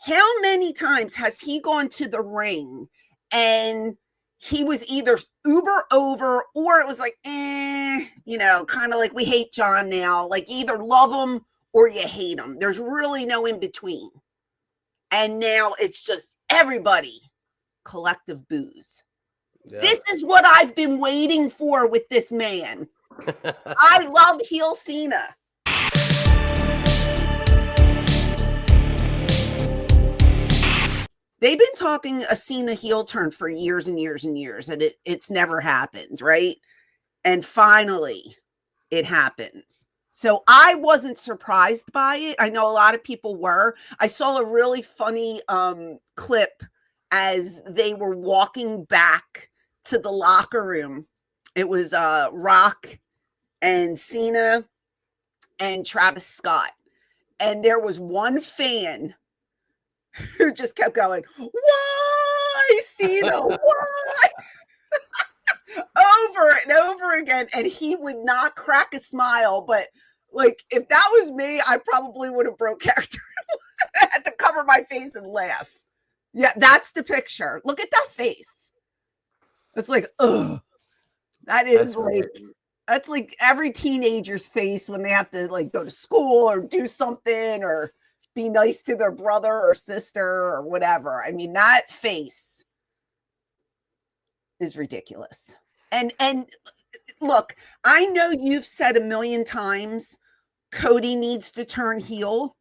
How many times has he gone to the ring and he was either uber over or it was like, kind of like we hate John now. Like either love him or you hate him. There's really no in between. And now it's just everybody collective boos. Yeah. This is what I've been waiting for with this man. I love heel Cena. They've been talking a Cena heel turn for years and years and years, and it's never happened, right? And finally, it happens. So I wasn't surprised by it. I know a lot of people were. I saw a really funny clip as they were walking back to the locker room. It was Rock and Cena and Travis Scott. And there was one fan who just kept going, why, Cena, why? Over and over again. And he would not crack a smile. But, like, if that was me, I probably would have broke character. I had to cover my face and laugh. Yeah, that's the picture. Look at that face. It's like, ugh. That's like every teenager's face when they have to, like, go to school or do something or be nice to their brother or sister or whatever. I mean, that face is ridiculous. And look, I know you've said a million times Cody needs to turn heel,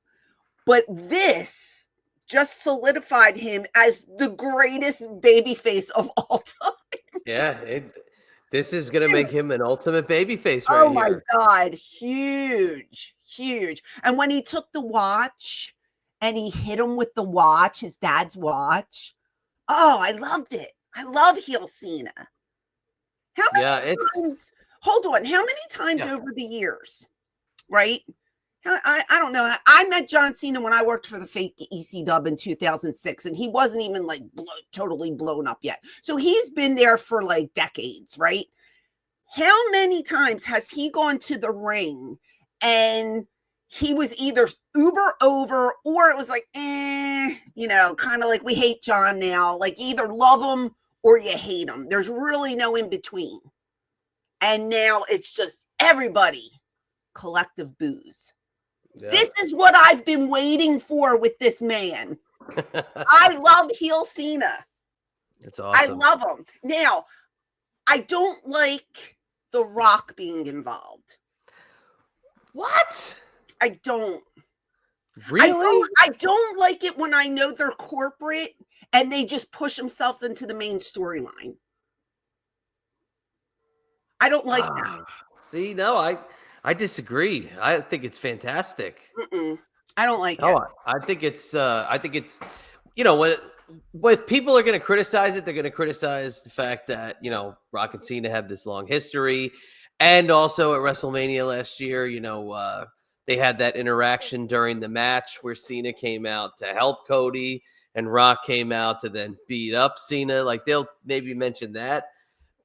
but this just solidified him as the greatest babyface of all time. Yeah, this is going to make him an ultimate babyface right here. Oh, my God. Huge, huge. And when he took the watch and he hit him with the watch, his dad's watch, oh, I loved it. I love heel Cena. How many times? Hold on. How many times over the years, right? I don't know. I met John Cena when I worked for the fake EC Dub in 2006, and he wasn't even like totally blown up yet. So he's been there for like decades, right? How many times has he gone to the ring and he was either uber over or it was like, kind of like we hate John now. Like either love him or you hate him. There's really no in between. And now it's just everybody collective boos. Yeah. This is what I've been waiting for with this man. I love heel Cena. It's awesome. I love him. Now, I don't like The Rock being involved. What? I don't. Really? I don't like it when I know they're corporate and they just push themselves into the main storyline. I don't like that. See, no, I disagree. I think it's fantastic. I don't like it. I think it's when people are going to criticize it, they're going to criticize the fact that, Rock and Cena have this long history. And also at WrestleMania last year, they had that interaction during the match where Cena came out to help Cody and Rock came out to then beat up Cena. Like they'll maybe mention that.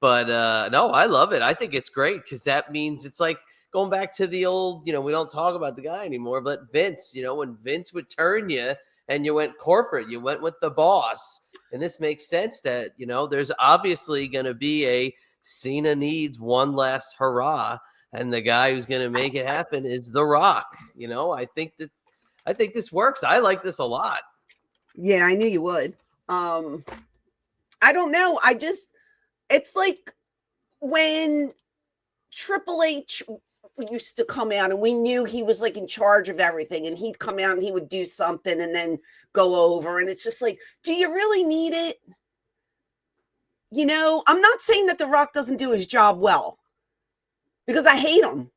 But no, I love it. I think it's great because that means it's like, going back to the old, we don't talk about the guy anymore, but Vince, when Vince would turn you and you went corporate, you went with the boss. And this makes sense that, there's obviously going to be a Cena needs one last hurrah. And the guy who's going to make it happen is The Rock. I think this works. I like this a lot. Yeah, I knew you would. I don't know. It's like when Triple H used to come out and we knew he was like in charge of everything and he'd come out and he would do something and then go over. And it's just like, do you really need it? I'm not saying that The Rock doesn't do his job well because I hate him.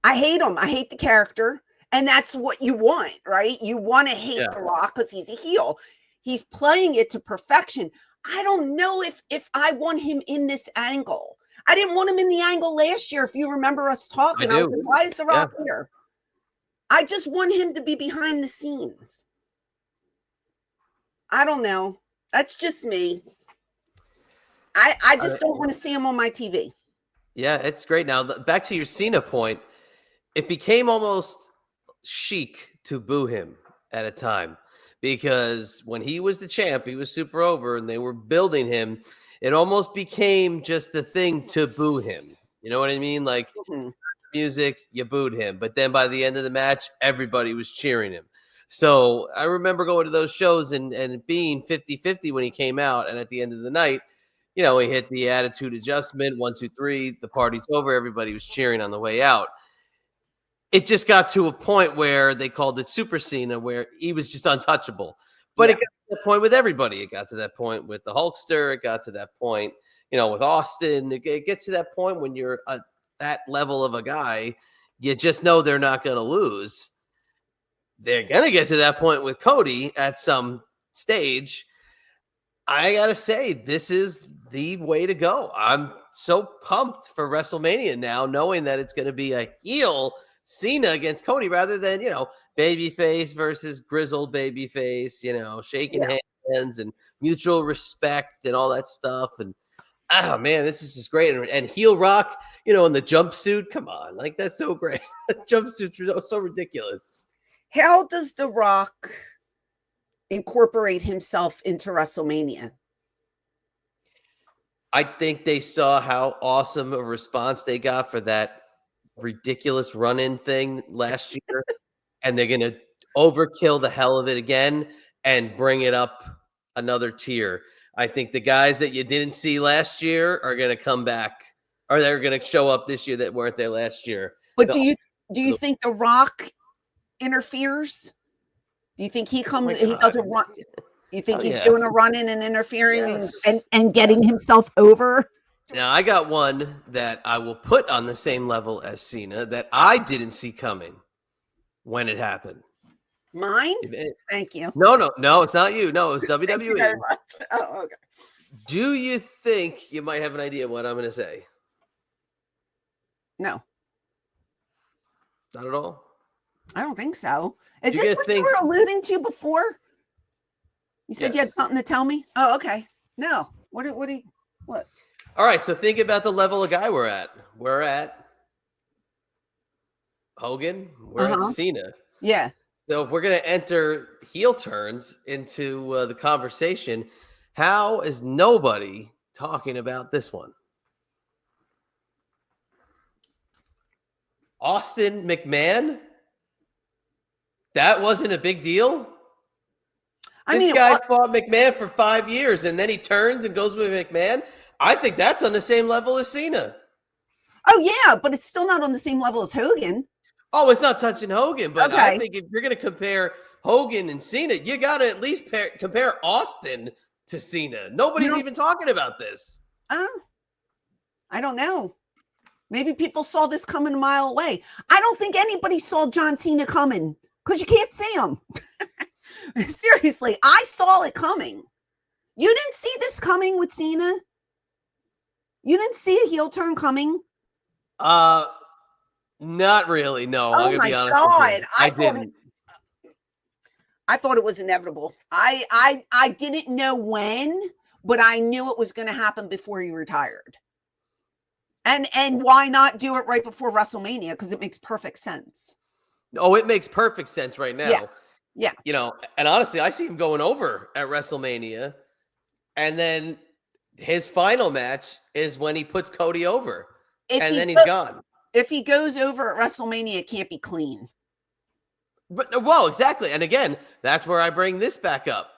I hate the character. And that's what you want, right? You want to hate The Rock because he's a heel. He's playing it to perfection. I don't know if I want him in this angle. I didn't want him in the angle last year. If you remember us talking, I was like, why is The Rock here? I just want him to be behind the scenes. I don't know. That's just me. I just don't want to see him on my TV. Yeah, it's great. Now, back to your Cena point, it became almost chic to boo him at a time because when he was the champ, he was super over and they were building him. It almost became just the thing to boo him. You know what I mean? Like Mhm. music, you booed him. But then by the end of the match, everybody was cheering him. So I remember going to those shows and being 50-50 when he came out. And at the end of the night, he hit the attitude adjustment, 1, 2, 3, the party's over. Everybody was cheering on the way out. It just got to a point where they called it Super Cena, where he was just untouchable. But it got to that point with everybody. It got to that point with the Hulkster. It got to that point, with Austin. It gets to that point when you're at that level of a guy, you just know they're not going to lose. They're going to get to that point with Cody at some stage. I got to say, this is the way to go. I'm so pumped for WrestleMania now, knowing that it's going to be a heel Cena against Cody rather than, babyface versus grizzled babyface, shaking hands and mutual respect and all that stuff. And, oh, man, this is just great. And heel Rock, in the jumpsuit. Come on. Like, that's so great. Jumpsuits are so ridiculous. How does The Rock incorporate himself into WrestleMania? I think they saw how awesome a response they got for that ridiculous run-in thing last year, and they're going to overkill the hell of it again and bring it up another tier. I think the guys that you didn't see last year are going to come back, or they're going to show up this year that weren't there last year. But do you think The Rock interferes? Do you think he comes? He does a run. You think he's doing a run-in and interfering and getting himself over? Now, I got one that I will put on the same level as Cena that I didn't see coming when it happened. Mine? Thank you. No, it's not you. No, it was WWE. Thank you very much. Oh, okay. Do you think you might have an idea what I'm going to say? No. Not at all? I don't think so. Is this what you were alluding to before? You said you had something to tell me? Oh, okay. No. What? All right, so think about the level of guy we're at. We're at Hogan. We're at Cena. Yeah. So if we're going to enter heel turns into the conversation, how is nobody talking about this one? Austin McMahon? That wasn't a big deal? This guy fought McMahon for 5 years, and then he turns and goes with McMahon. I think that's on the same level as Cena. Oh, yeah, but it's still not on the same level as Hogan. Oh, it's not touching Hogan, but I think if you're going to compare Hogan and Cena, you got to at least compare Austin to Cena. Nobody's even talking about this. I don't know. Maybe people saw this coming a mile away. I don't think anybody saw John Cena coming because you can't see him. Seriously, I saw it coming. You didn't see this coming with Cena? You didn't see a heel turn coming? Not really. No, I'm gonna be honest with you. I didn't. I thought it was inevitable. I didn't know when, but I knew it was going to happen before he retired. And why not do it right before WrestleMania? Because it makes perfect sense. Oh, it makes perfect sense right now. Yeah. And honestly, I see him going over at WrestleMania, and then his final match is when he puts Cody over, and then he's gone. If he goes over at WrestleMania, it can't be clean. Well, exactly. And again, that's where I bring this back up,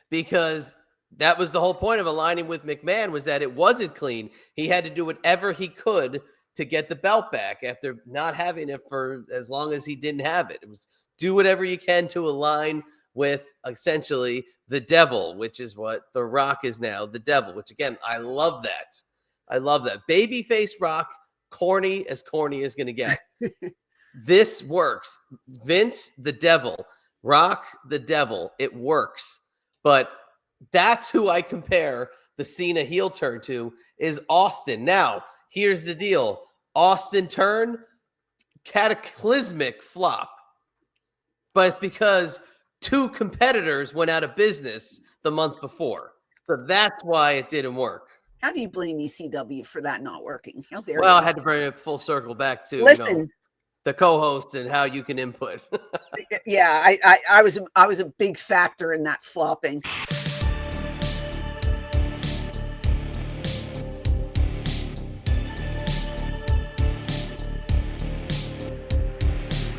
because that was the whole point of aligning with McMahon, was that it wasn't clean. He had to do whatever he could to get the belt back after not having it for as long as he didn't have it. It was do whatever you can to align with essentially the devil, which is what The Rock is now, the devil, which again, I love that. I love that. Babyface Rock, corny as going to get. This works. Vince, the devil. Rock, the devil. It works. But that's who I compare the Cena heel turn to, is Austin. Now, here's the deal. Austin turn, cataclysmic flop. But it's because two competitors went out of business the month before. So that's why it didn't work. How do you blame ECW for that not working? How dare Well, you? I had to bring it full circle back to, Listen, the co-host and how you can input. Yeah, I was a big factor in that flopping.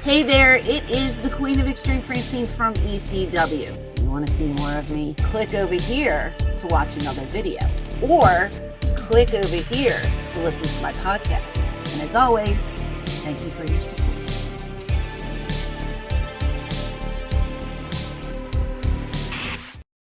Hey there, it is the Queen of Extreme, Francine from ECW. Do you want to see more of me? Click over here to watch another video, or click over here to listen to my podcast. And as always, thank you for your support.